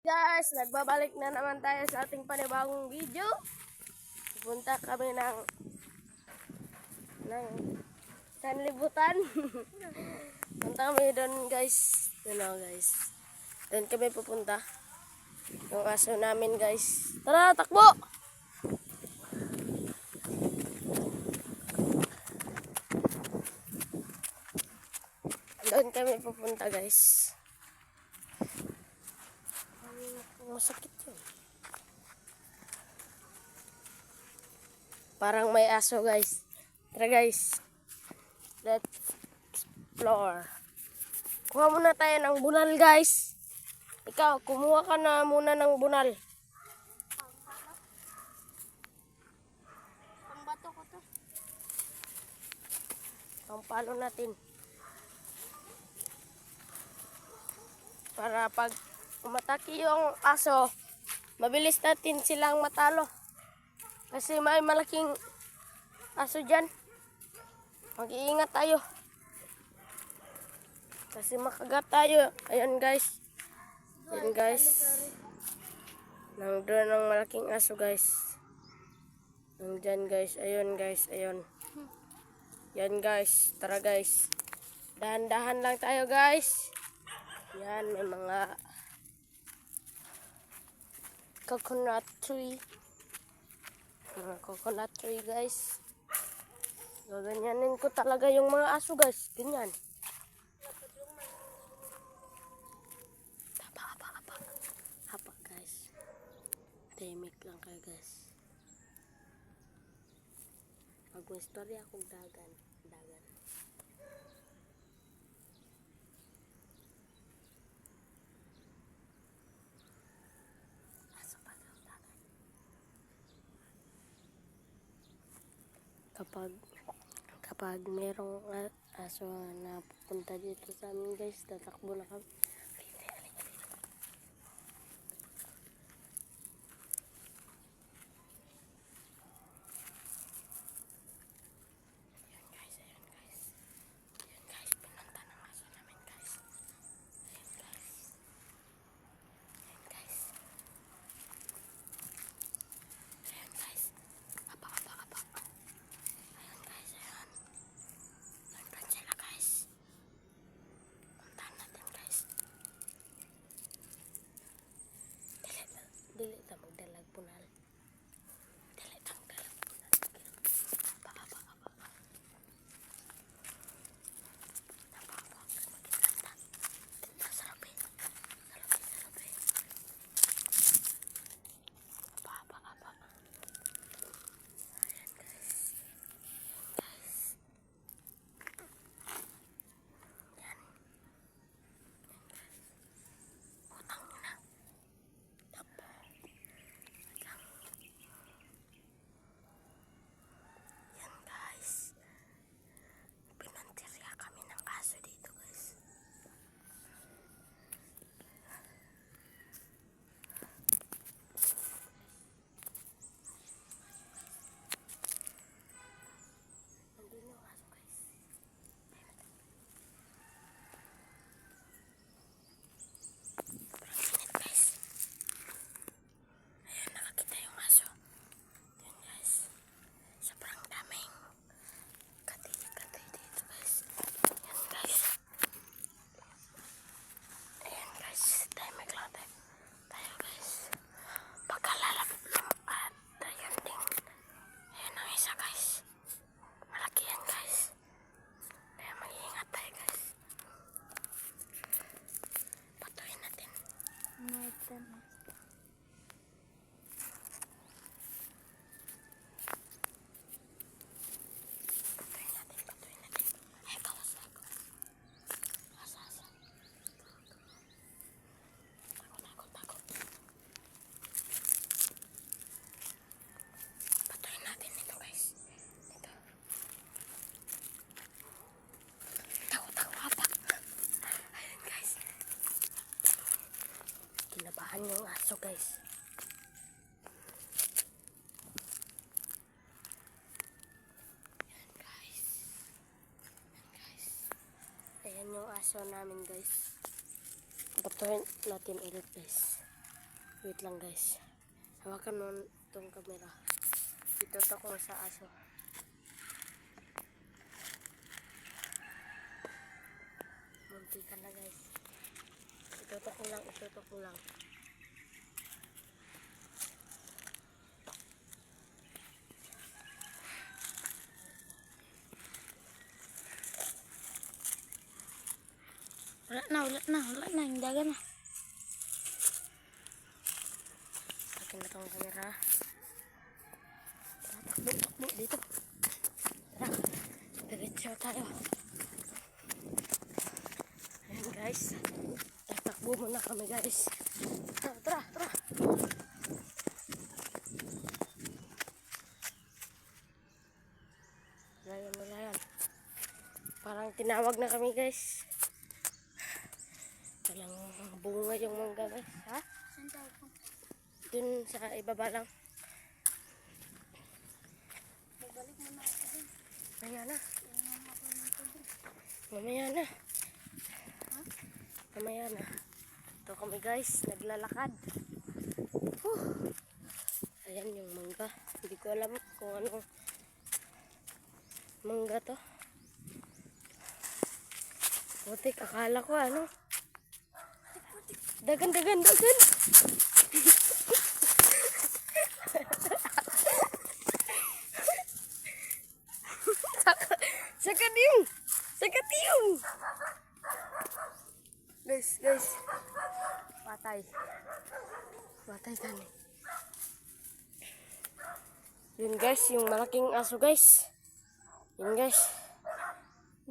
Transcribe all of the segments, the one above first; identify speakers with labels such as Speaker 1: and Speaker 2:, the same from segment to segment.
Speaker 1: Guys, nagbabalik na naman tayo sa ating panibagong video. Pupunta kami ng sanlibutan. Punta kami doon guys. Guys. Doon kami pupunta. Yung aso namin guys. Tara, takbo! Doon kami pupunta guys. Masakit yun. Parang may aso guys. Tara guys. Let's explore. Kuha muna tayo ng bunal guys. Ikaw, kumuha ka na muna ng bunal.
Speaker 2: Pangbato ko to.
Speaker 1: Pangpalo natin. Para pag umatake yung aso, mabilis natin silang matalo. Kasi may malaking aso dyan. Mag-iingat tayo. Kasi makagat tayo. Ayan guys. Ayan guys. Nandun ang malaking aso guys. Nandyan guys. Ayun guys. Ayun. Yan guys. Tara guys. Dahan-dahan lang tayo guys. Yan. May mga coconut tree. Coconut tree guys. Gaganyanin ko talaga yung mga aso guys. Ganyan. Hapa guys. Tahimik lang kayo guys. Pag may story akong dagan. Kapag merong aso na pupunta dito sa amin guys, tatakbo na kami. Ayan guys, ayan guys. Ayan guys, pinunta ng aso namin guys. Ayan guys. Ayan guys. Ayan guys. Apa. Ayan guys, ayan. Nandun sila guys. Puntahan natin guys. Dili ta magdalag punal. Dili ta magdalag punal. Apa. Magkikanta. Sarabi. Apa. Ayan guys. Yan. Utang mo na. Takbo. Yan guys. Pinantirya kami ng aso dito guys. Nandun yung aso guys. Sobrang init guys. Ayan, nakakita yung aso. Yan guys. Sobrang daming katay dito guys. Yan guys. Ayan guys. Tahimik lang tayo guys. Pagkalalap at ayan ding. Ayan ang isa guys. Malaki yan guys. Kaya mag-iingat tayo guys. Patuhin natin. Patuhin natin. Ay, kawas ako. Asa. Takot. Patuhin natin ito guys. Ito. Takot apa. Ayan guys. Kinabahan yung aso guys. Ayan guys. Ayan yung aso namin guys. Patuhin natin ulit guys. Wait lang guys. Hawakan mo itong camera. Itutok mo sa aso. Munti ka na guys. Itutok mo lang, itutok mo lang.
Speaker 2: Wala na, yung dagan na.
Speaker 1: Akin na itong camera. Tara, takbo, dito. Tara, diretso tayo. Ayan guys, tatakbo muna kami guys. Tara. Malayan. Parang tinawag na kami guys. Walang bunga yung mangga guys. Ha?
Speaker 2: Saan tayo po?
Speaker 1: Dun sa ibaba lang.
Speaker 2: Babalik mo na ako din.
Speaker 1: Mamaya na.
Speaker 2: Tingnan ako ng tubig.
Speaker 1: Mamaya na.
Speaker 2: Ha?
Speaker 1: Mamaya na. Ito kami guys, naglalakad. Ayan yung mangga. Hindi ko alam kung anong mangga to. Putik, akala ko ano. Dagan. Sakatium. Guys. Patay tani. Yun guys, yung malaking aso guys. Yun guys.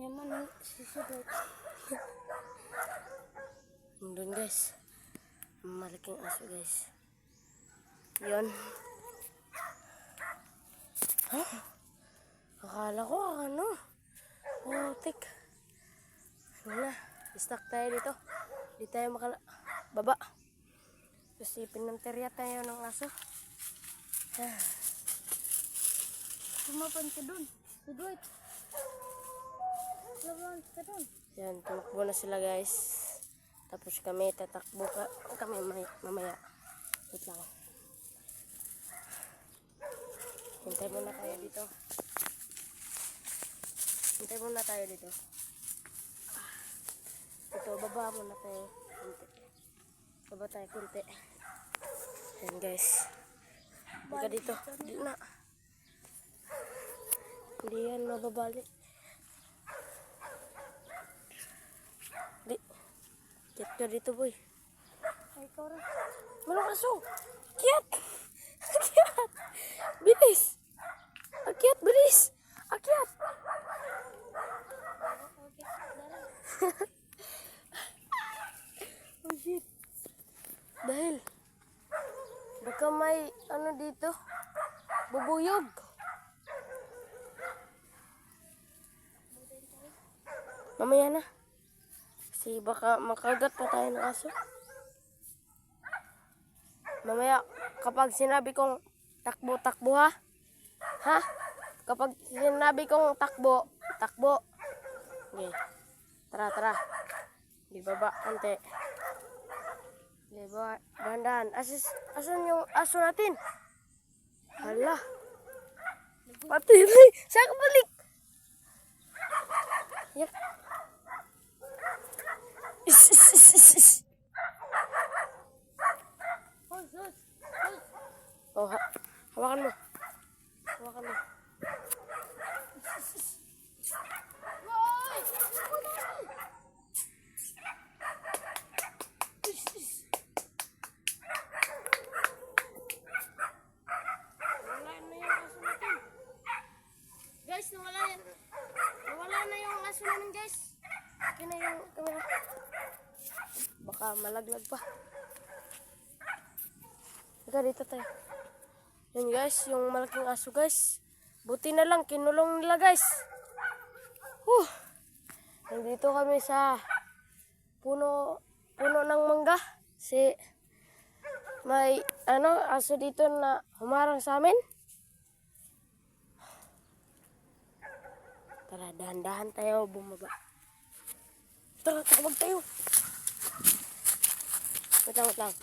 Speaker 2: Yaman, susunod.
Speaker 1: Yun guys. Malaking aso guys. Yun. Huh? Akala ko ano. Putik. Wala. Stuck tayo dito. Di tayo baba. Kasi pinanterya tayo ng aso.
Speaker 2: Tumapan ka dun. Tudwit. Tumapan ka dun.
Speaker 1: Yan, tumakbo na sila guys. Tapos kami tatakbo kami mamaya. Wait lang. Hintay muna tayo dito. Ito, baba muna tayo. Baba tayo kunti. Yan guys. Baka dito. Di na. Hindi yan mababalik. Di. Kit ka dito boy.
Speaker 2: Ay, ikaw rin.
Speaker 1: Manong aso. Akyat. Bilis. Akyat. Oh shit. Dahil baka may ano dito. Bubuyog. Mamaya na. Kasi baka makagat pa tayo ng aso. Mamaya kapag sinabi kong takbo ha? Ha? Kapag sinabi kong takbo. Okay. Tara. Di baba, konti. Di ba, dahan-dahan. Asan yung aso natin? Hala. Pati na. Saan ka balik? Yak. Oh, hawakan mo. Guys, nawala na yung aso namin guys. Yun na yung camera. Baka malaglag pa. Teka, dito tayo. Yun guys, yung malaking aso guys. Buti na lang, kinulong nila guys. Nandito kami sa puno ng mangga. May aso dito na humarang sa amin. Tara, dahan-dahan tayo bumaba. Tara, tawag tayo. Wait lang.